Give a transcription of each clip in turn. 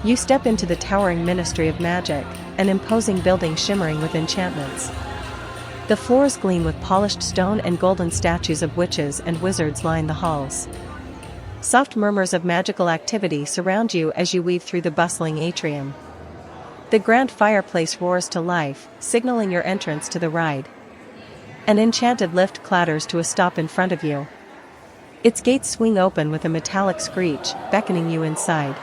You step into the towering Ministry of Magic, an imposing building shimmering with enchantments. The floors gleam with polished stone and golden statues of witches and wizards line the halls. Soft murmurs of magical activity surround you as you weave through the bustling atrium. The grand fireplace roars to life, signaling your entrance to the ride. An enchanted lift clatters to a stop in front of you. Its gates swing open with a metallic screech, beckoning you inside.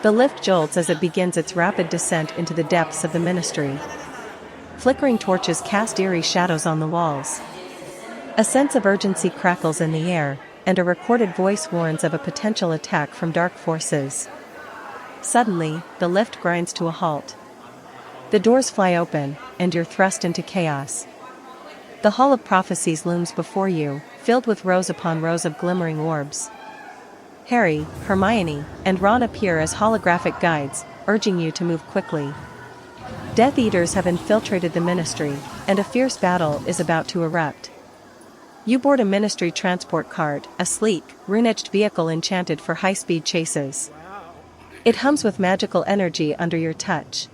The lift jolts as it begins its rapid descent into the depths of the ministry. Flickering torches cast eerie shadows on the walls. A sense of urgency crackles in the air, and a recorded voice warns of a potential attack from dark forces. Suddenly, the lift grinds to a halt. The doors fly open, and you're thrust into chaos. The Hall of Prophecies looms before you, filled with rows upon rows of glimmering orbs. Harry, Hermione, and Ron appear as holographic guides, urging you to move quickly. Death Eaters have infiltrated the ministry, and a fierce battle is about to erupt. You board a ministry transport cart, a sleek, rune-etched vehicle enchanted for high-speed chases. It hums with magical energy under your touch.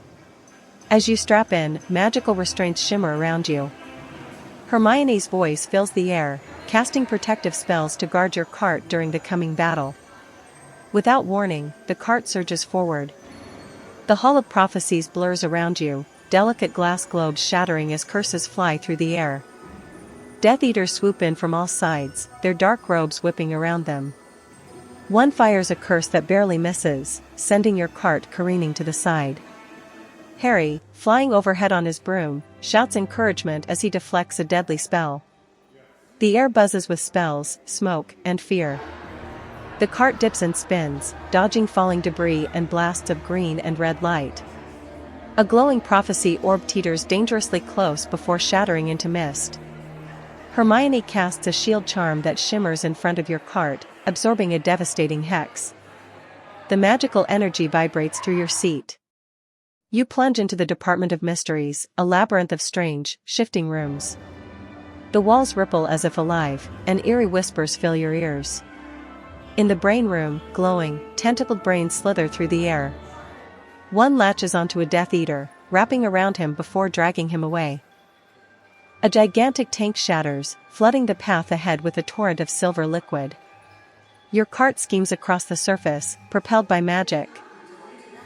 As you strap in, magical restraints shimmer around you. Hermione's voice fills the air, casting protective spells to guard your cart during the coming battle. Without warning, the cart surges forward. The Hall of Prophecies blurs around you, delicate glass globes shattering as curses fly through the air. Death Eaters swoop in from all sides, their dark robes whipping around them. One fires a curse that barely misses, sending your cart careening to the side. Harry, flying overhead on his broom, shouts encouragement as he deflects a deadly spell. The air buzzes with spells, smoke, and fear. The cart dips and spins, dodging falling debris and blasts of green and red light. A glowing prophecy orb teeters dangerously close before shattering into mist. Hermione casts a shield charm that shimmers in front of your cart, absorbing a devastating hex. The magical energy vibrates through your seat. You plunge into the Department of Mysteries, a labyrinth of strange, shifting rooms. The walls ripple as if alive, and eerie whispers fill your ears. In the brain room, glowing, tentacled brains slither through the air. One latches onto a Death Eater, wrapping around him before dragging him away. A gigantic tank shatters, flooding the path ahead with a torrent of silver liquid. Your cart schemes across the surface, propelled by magic.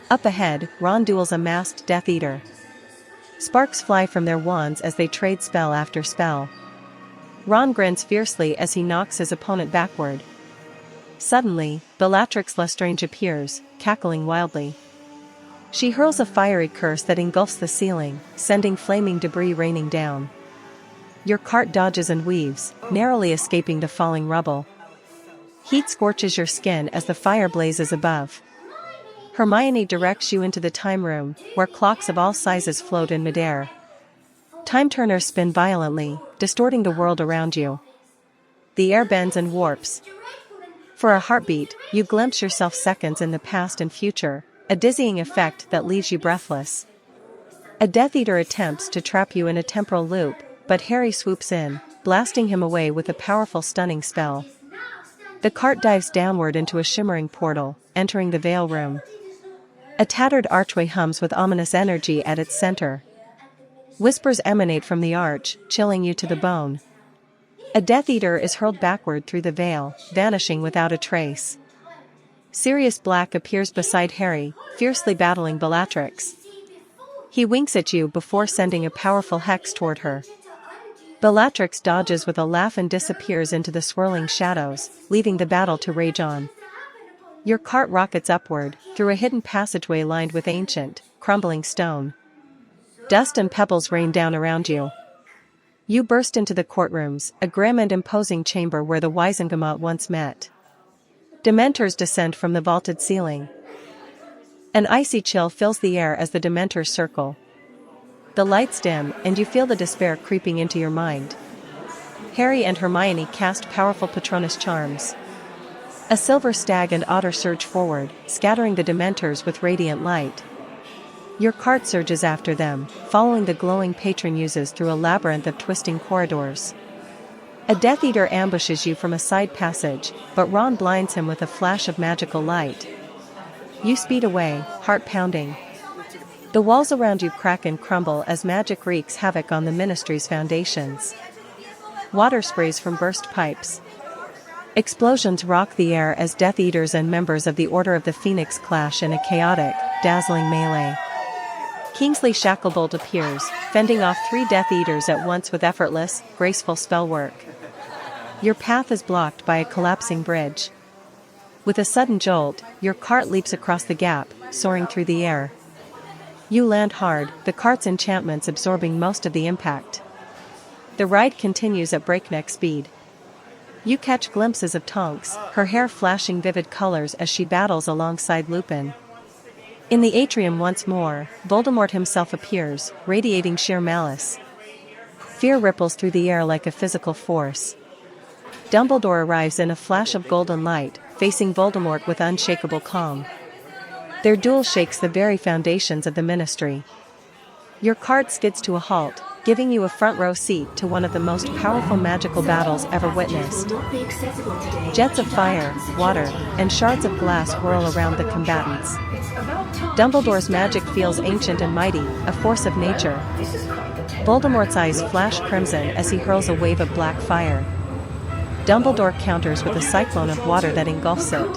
Up ahead, Ron duels a masked Death Eater. Sparks fly from their wands as they trade spell after spell. Ron grins fiercely as he knocks his opponent backward. Suddenly, Bellatrix Lestrange appears, cackling wildly. She hurls a fiery curse that engulfs the ceiling, sending flaming debris raining down. Your cart dodges and weaves, narrowly escaping the falling rubble. Heat scorches your skin as the fire blazes above. Hermione directs you into the time room, where clocks of all sizes float in midair. Time turners spin violently, distorting the world around you. The air bends and warps. For a heartbeat, you glimpse yourself seconds in the past and future, a dizzying effect that leaves you breathless. A Death Eater attempts to trap you in a temporal loop, but Harry swoops in, blasting him away with a powerful stunning spell. The cart dives downward into a shimmering portal, entering the Veil Room. A tattered archway hums with ominous energy at its center. Whispers emanate from the arch, chilling you to the bone. A Death Eater is hurled backward through the veil, vanishing without a trace. Sirius Black appears beside Harry, fiercely battling Bellatrix. He winks at you before sending a powerful hex toward her. Bellatrix dodges with a laugh and disappears into the swirling shadows, leaving the battle to rage on. Your cart rockets upward, through a hidden passageway lined with ancient, crumbling stone. Dust and pebbles rain down around you. You burst into the courtrooms, a grim and imposing chamber where the Wisengamot once met. Dementors descend from the vaulted ceiling. An icy chill fills the air as the Dementors circle. The lights dim, and you feel the despair creeping into your mind. Harry and Hermione cast powerful Patronus charms. A silver stag and otter surge forward, scattering the Dementors with radiant light. Your cart surges after them, following the glowing patron muses through a labyrinth of twisting corridors. A Death Eater ambushes you from a side passage, but Ron blinds him with a flash of magical light. You speed away, heart pounding. The walls around you crack and crumble as magic wreaks havoc on the ministry's foundations. Water sprays from burst pipes. Explosions rock the air as Death Eaters and members of the Order of the Phoenix clash in a chaotic, dazzling melee. Kingsley Shacklebolt appears, fending off 3 Death Eaters at once with effortless, graceful spellwork. Your path is blocked by a collapsing bridge. With a sudden jolt, your cart leaps across the gap, soaring through the air. You land hard, the cart's enchantments absorbing most of the impact. The ride continues at breakneck speed. You catch glimpses of Tonks, her hair flashing vivid colors as she battles alongside Lupin. In the atrium once more, Voldemort himself appears, radiating sheer malice. Fear ripples through the air like a physical force. Dumbledore arrives in a flash of golden light, facing Voldemort with unshakable calm. Their duel shakes the very foundations of the Ministry. Your cart skids to a halt, giving you a front-row seat to one of the most powerful magical battles ever witnessed. Jets of fire, water, and shards of glass whirl around the combatants. Dumbledore's magic feels ancient and mighty, a force of nature. Voldemort's eyes flash crimson as he hurls a wave of black fire. Dumbledore counters with a cyclone of water that engulfs it.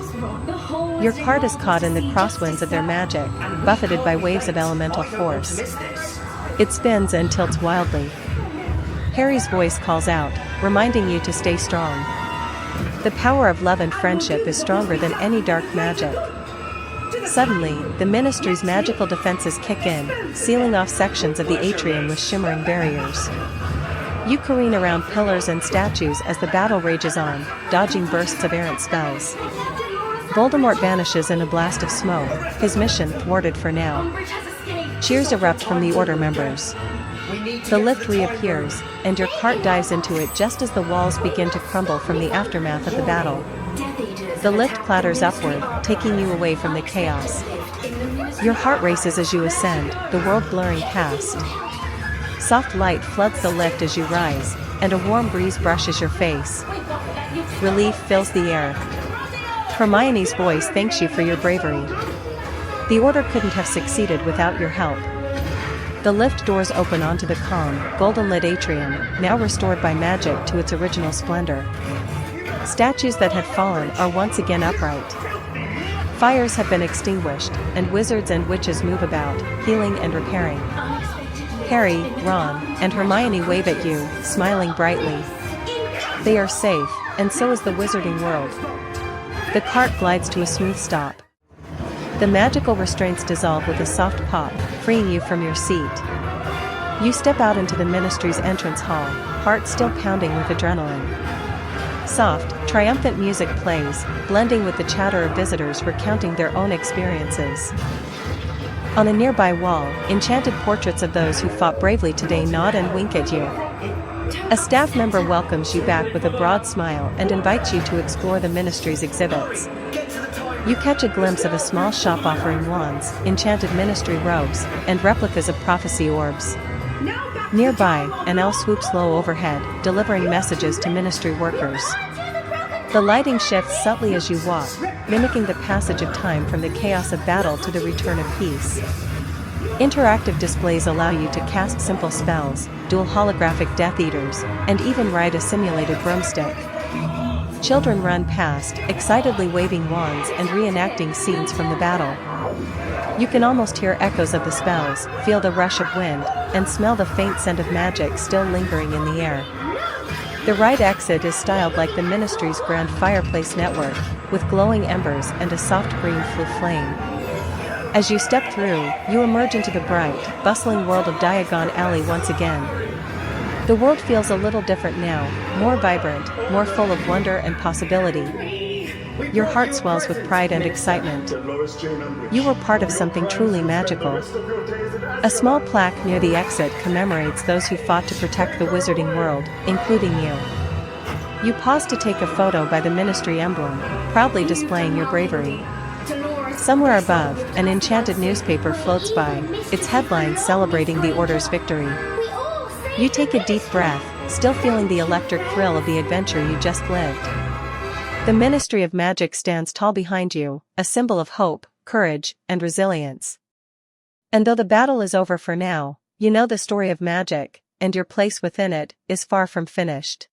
Your cart is caught in the crosswinds of their magic, buffeted by waves of elemental force. It spins and tilts wildly. Harry's voice calls out, reminding you to stay strong. The power of love and friendship is stronger than any dark magic. Suddenly, the Ministry's magical defenses kick in, sealing off sections of the atrium with shimmering barriers. You careen around pillars and statues as the battle rages on, dodging bursts of errant spells. Voldemort vanishes in a blast of smoke, his mission thwarted for now. Cheers erupt from the Order members. The lift reappears, and your cart dives into it just as the walls begin to crumble from the aftermath of the battle. The lift clatters upward, taking you away from the chaos. Your heart races as you ascend, the world blurring past. Soft light floods the lift as you rise, and a warm breeze brushes your face. Relief fills the air. Hermione's voice thanks you for your bravery. The Order couldn't have succeeded without your help. The lift doors open onto the calm, golden-lit atrium, now restored by magic to its original splendor. Statues that had fallen are once again upright. Fires have been extinguished, and wizards and witches move about, healing and repairing. Harry, Ron, and Hermione wave at you, smiling brightly. They are safe, and so is the wizarding world. The cart glides to a smooth stop. The magical restraints dissolve with a soft pop, freeing you from your seat. You step out into the Ministry's entrance hall, heart still pounding with adrenaline. Soft, triumphant music plays, blending with the chatter of visitors recounting their own experiences. On a nearby wall, enchanted portraits of those who fought bravely today nod and wink at you. A staff member welcomes you back with a broad smile and invites you to explore the Ministry's exhibits. You catch a glimpse of a small shop offering wands, enchanted ministry robes, and replicas of prophecy orbs. Nearby, an owl swoops low overhead, delivering messages to Ministry workers. The lighting shifts subtly as you walk, mimicking the passage of time from the chaos of battle to the return of peace. Interactive displays allow you to cast simple spells, duel holographic Death Eaters, and even ride a simulated broomstick. Children run past, excitedly waving wands and reenacting scenes from the battle. You can almost hear echoes of the spells, feel the rush of wind, and smell the faint scent of magic still lingering in the air. The ride exit is styled like the Ministry's grand fireplace network, with glowing embers and a soft green flame. As you step through, you emerge into the bright, bustling world of Diagon Alley once again. The world feels a little different now, more vibrant, more full of wonder and possibility. Your heart swells with pride and excitement. You were part of something truly magical. A small plaque near the exit commemorates those who fought to protect the wizarding world, including you. You pause to take a photo by the Ministry emblem, proudly displaying your bravery. Somewhere above, an enchanted newspaper floats by, its headlines celebrating the Order's victory. You take a deep breath, still feeling the electric thrill of the adventure you just lived. The Ministry of Magic stands tall behind you, a symbol of hope, courage, and resilience. And though the battle is over for now, you know the story of magic, and your place within it, is far from finished.